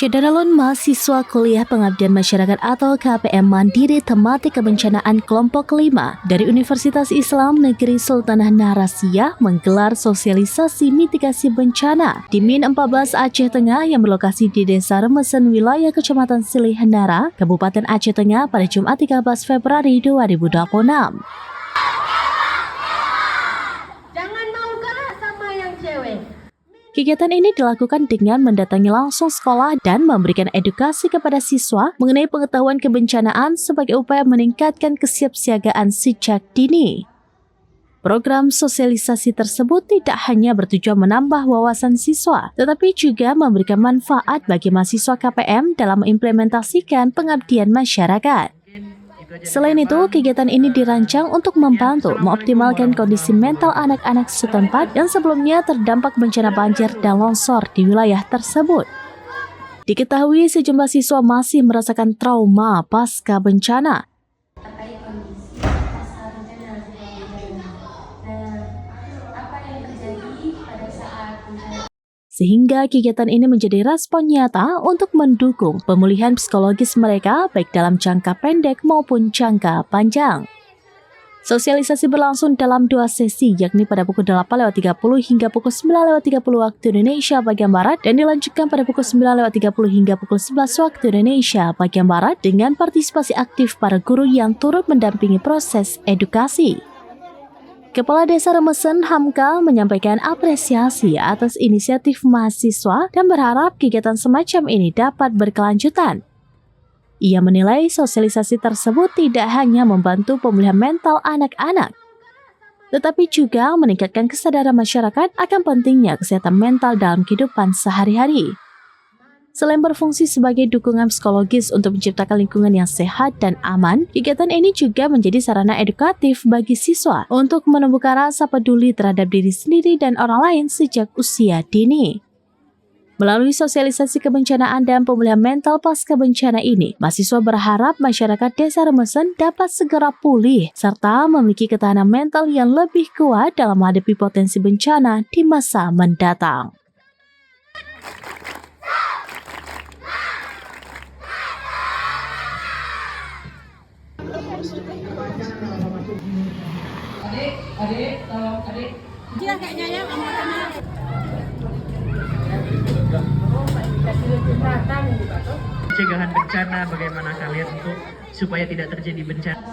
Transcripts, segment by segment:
Syederalun mahasiswa kuliah pengabdian masyarakat atau KPM Mandiri Tematik Kebencanaan Kelompok 5 dari Universitas Islam Negeri Sultanah Narasiyah menggelar sosialisasi mitigasi bencana di Min 14 Aceh Tengah yang berlokasi di Desa Remesen, wilayah Kecamatan Silihenara, Kabupaten Aceh Tengah pada Jumat 13 Februari 2026. Jangan mau kalah sama yang cewek. Kegiatan ini dilakukan dengan mendatangi langsung sekolah dan memberikan edukasi kepada siswa mengenai pengetahuan kebencanaan sebagai upaya meningkatkan kesiapsiagaan sejak dini. Program sosialisasi tersebut tidak hanya bertujuan menambah wawasan siswa, tetapi juga memberikan manfaat bagi mahasiswa KPM dalam mengimplementasikan pengabdian masyarakat. Selain itu, kegiatan ini dirancang untuk membantu mengoptimalkan kondisi mental anak-anak setempat yang sebelumnya terdampak bencana banjir dan longsor di wilayah tersebut. Diketahui sejumlah siswa masih merasakan trauma pasca bencana. Sehingga kegiatan ini menjadi respon nyata untuk mendukung pemulihan psikologis mereka baik dalam jangka pendek maupun jangka panjang. Sosialisasi berlangsung dalam 2 sesi, yakni pada pukul 8.30 hingga pukul 9.30 waktu Indonesia bagian Barat dan dilanjutkan pada pukul 9.30 hingga pukul 11 waktu Indonesia bagian Barat dengan partisipasi aktif para guru yang turut mendampingi proses edukasi. Kepala Desa Remesen Hamka menyampaikan apresiasi atas inisiatif mahasiswa dan berharap kegiatan semacam ini dapat berkelanjutan. Ia menilai sosialisasi tersebut tidak hanya membantu pemulihan mental anak-anak, tetapi juga meningkatkan kesadaran masyarakat akan pentingnya kesehatan mental dalam kehidupan sehari-hari. Selain berfungsi sebagai dukungan psikologis untuk menciptakan lingkungan yang sehat dan aman, kegiatan ini juga menjadi sarana edukatif bagi siswa untuk menumbuhkan rasa peduli terhadap diri sendiri dan orang lain sejak usia dini. Melalui sosialisasi kebencanaan dan pemulihan mental pasca bencana ini, mahasiswa berharap masyarakat Desa Remesen dapat segera pulih serta memiliki ketahanan mental yang lebih kuat dalam menghadapi potensi bencana di masa mendatang. Adik. Dia kayaknya ya makannya. Pencegahan bencana, bagaimana kalian untuk supaya tidak terjadi bencana?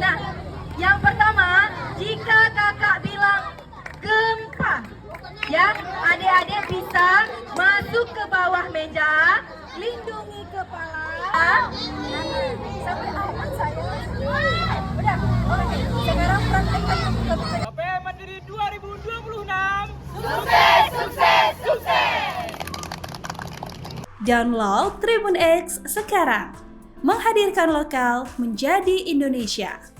Nah, yang pertama, jika kakak bilang gempa, ya, adik-adik bisa masuk ke bawah meja, lindungi kepala. Sampai aman saya. Udah, oke. Sekarang praktekkan untuk KPM Mandiri 2026. sukses! Download Tribun X sekarang. Menghadirkan lokal menjadi Indonesia.